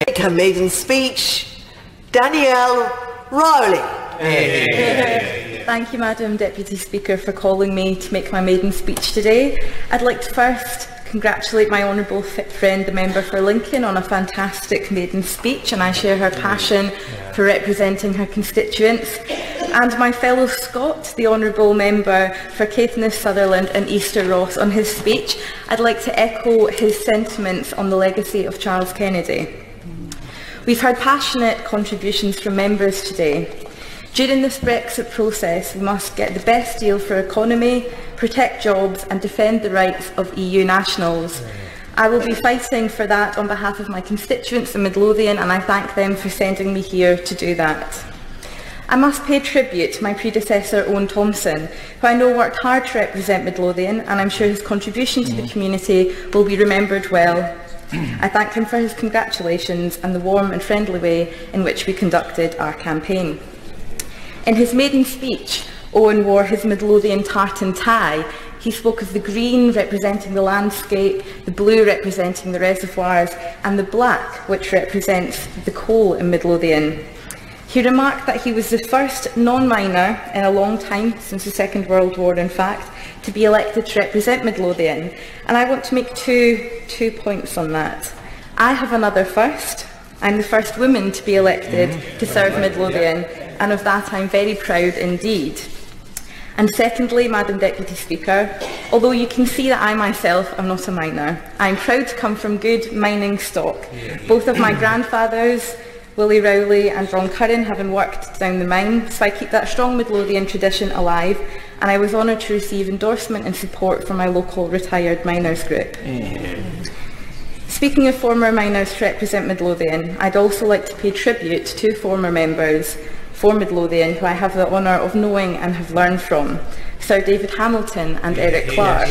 Make her maiden speech, Danielle Rowley. Thank you, Madam Deputy Speaker, for calling me to make my maiden speech today. I'd like to first congratulate my honourable friend, the member for Lincoln, on a fantastic maiden speech, and I share her passion for representing her constituents. And my fellow Scot, the honourable member for Caithness, Sutherland and Easter Ross, on his speech. I'd like to echo his sentiments on the legacy of Charles Kennedy. We've heard passionate contributions from members today. During this Brexit process, we must get the best deal for our economy, protect jobs and defend the rights of EU nationals. I will be fighting for that on behalf of my constituents in Midlothian, and I thank them for sending me here to do that. I must pay tribute to my predecessor, Owen Thompson, who I know worked hard to represent Midlothian, and I'm sure his contribution to the community will be remembered well. I thank him for his congratulations and the warm and friendly way in which we conducted our campaign. In his maiden speech, Owen wore his Midlothian tartan tie. He spoke of the green representing the landscape, the blue representing the reservoirs, and the black, which represents the coal in Midlothian. He remarked that he was the first non-miner in a long time, since the Second World War in fact, to be elected to represent Midlothian. And I want to make two points on that. I have another first. I'm the first woman to be elected to serve Midlothian, and of that I'm very proud indeed. And secondly, Madam Deputy Speaker, although you can see that I myself am not a miner, I'm proud to come from good mining stock. Both of my grandfathers, Willie Rowley and Ron Curran, having worked down the mine, so I keep that strong Midlothian tradition alive, and I was honoured to receive endorsement and support from my local retired miners group. Speaking of former miners to represent Midlothian, I'd also like to pay tribute to two former members for Midlothian who I have the honour of knowing and have learned from, Sir David Hamilton and Eric Clark.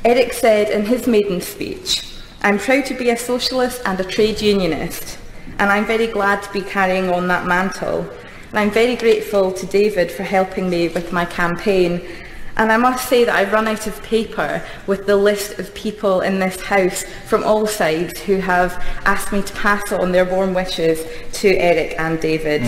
Eric said in his maiden speech, "I'm proud to be a socialist and a trade unionist, and I'm very glad to be carrying on that mantle. And I'm very grateful to David for helping me with my campaign. And I must say that I've run out of paper with the list of people in this House from all sides who have asked me to pass on their warm wishes to Eric and David."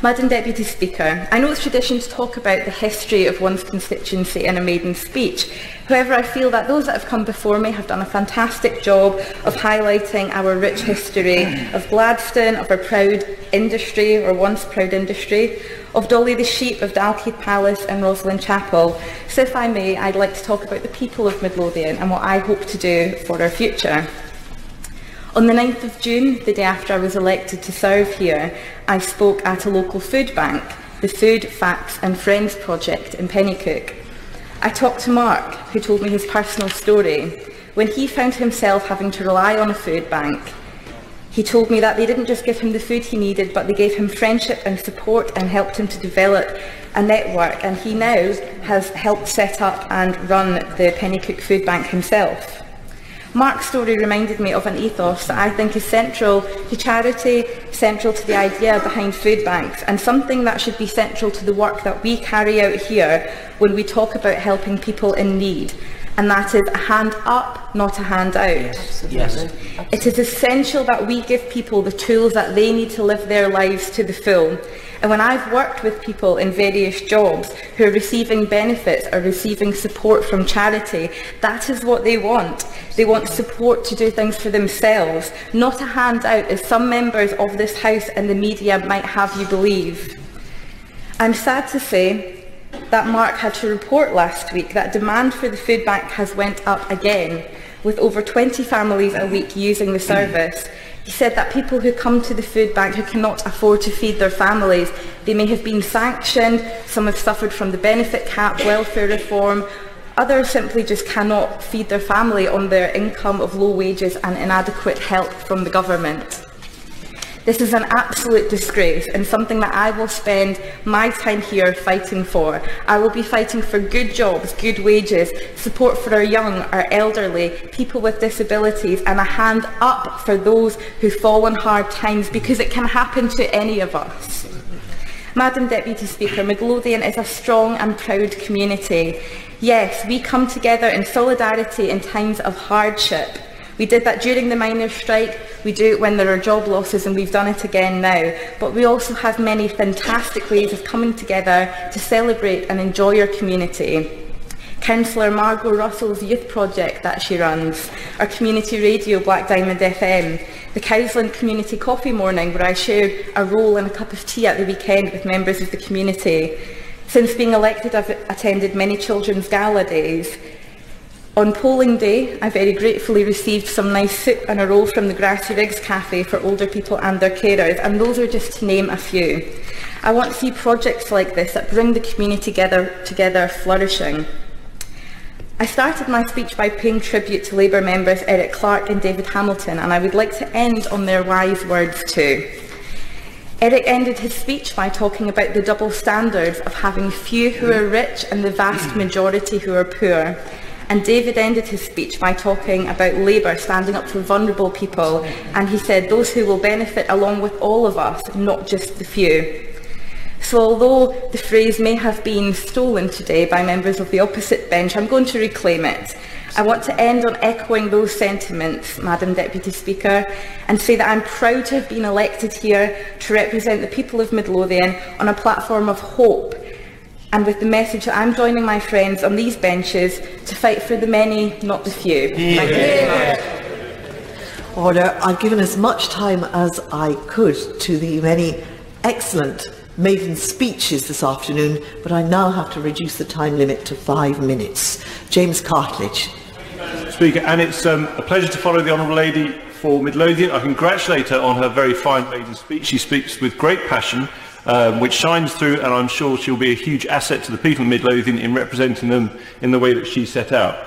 Madam Deputy Speaker, I know it's tradition to talk about the history of one's constituency in a maiden speech. However, I feel that those that have come before me have done a fantastic job of highlighting our rich history of Gladstone, of our proud industry, or once proud industry, of Dolly the Sheep, of Dalkeith Palace and Roslyn Chapel. So if I may, I'd like to talk about the people of Midlothian and what I hope to do for our future. On the 9th of June, the day after I was elected to serve here, I spoke at a local food bank, the Food, Facts and Friends project in Pennycook. I talked to Mark, who told me his personal story. When he found himself having to rely on a food bank, he told me that they didn't just give him the food he needed, but they gave him friendship and support and helped him to develop a network, and he now has helped set up and run the Pennycook Food Bank himself. Mark's story reminded me of an ethos that I think is central to charity, central to the idea behind food banks, and something that should be central to the work that we carry out here when we talk about helping people in need. And that is a hand up, not a hand out. Yes. It is essential that we give people the tools that they need to live their lives to the full. And when I've worked with people in various jobs who are receiving benefits or receiving support from charity, that is what they want. They want support to do things for themselves, not a handout, as some members of this House and the media might have you believe. I'm sad to say that Mark had to report last week that demand for the food bank has went up again, with over 20 families a week using the service. He said that people who come to the food bank who cannot afford to feed their families, they may have been sanctioned, some have suffered from the benefit cap, welfare reform, others simply just cannot feed their family on their income of low wages and inadequate help from the government. This is an absolute disgrace and something that I will spend my time here fighting for. I will be fighting for good jobs, good wages, support for our young, our elderly, people with disabilities, and a hand up for those who fall on hard times, because it can happen to any of us. Madam Deputy Speaker, Midlothian is a strong and proud community. Yes, we come together in solidarity in times of hardship. We did that during the miners' strike, we do it when there are job losses, and we've done it again now. But we also have many fantastic ways of coming together to celebrate and enjoy our community. Councillor Margot Russell's youth project that she runs, our community radio Black Diamond FM, the Cowsland Community Coffee Morning, where I shared a roll and a cup of tea at the weekend with members of the community. Since being elected, I've attended many children's gala days. On polling day, I very gratefully received some nice soup and a roll from the Grassy Rigs Cafe for older people and their carers, and those are just to name a few. I want to see projects like this that bring the community together flourishing. I started my speech by paying tribute to Labour members Eric Clark and David Hamilton, and I would like to end on their wise words too. Eric ended his speech by talking about the double standards of having few who are rich and the vast majority who are poor. And David ended his speech by talking about Labour standing up for vulnerable people, and he said those who will benefit along with all of us, not just the few. So although the phrase may have been stolen today by members of the opposite bench, I'm going to reclaim it. I want to end on echoing those sentiments, Madam Deputy Speaker, and say that I'm proud to have been elected here to represent the people of Midlothian on a platform of hope, and with the message that I'm joining my friends on these benches to fight for the many, not the few. Thank you. Order. I've given as much time as I could to the many excellent Maiden speeches this afternoon, but I now have to reduce the time limit to 5 minutes. James Cartledge. Speaker, and it's a pleasure to follow the Honourable Lady for Midlothian. I congratulate her on her very fine maiden speech. She speaks with great passion, which shines through, and I'm sure she'll be a huge asset to the people of Midlothian in representing them in the way that she set out.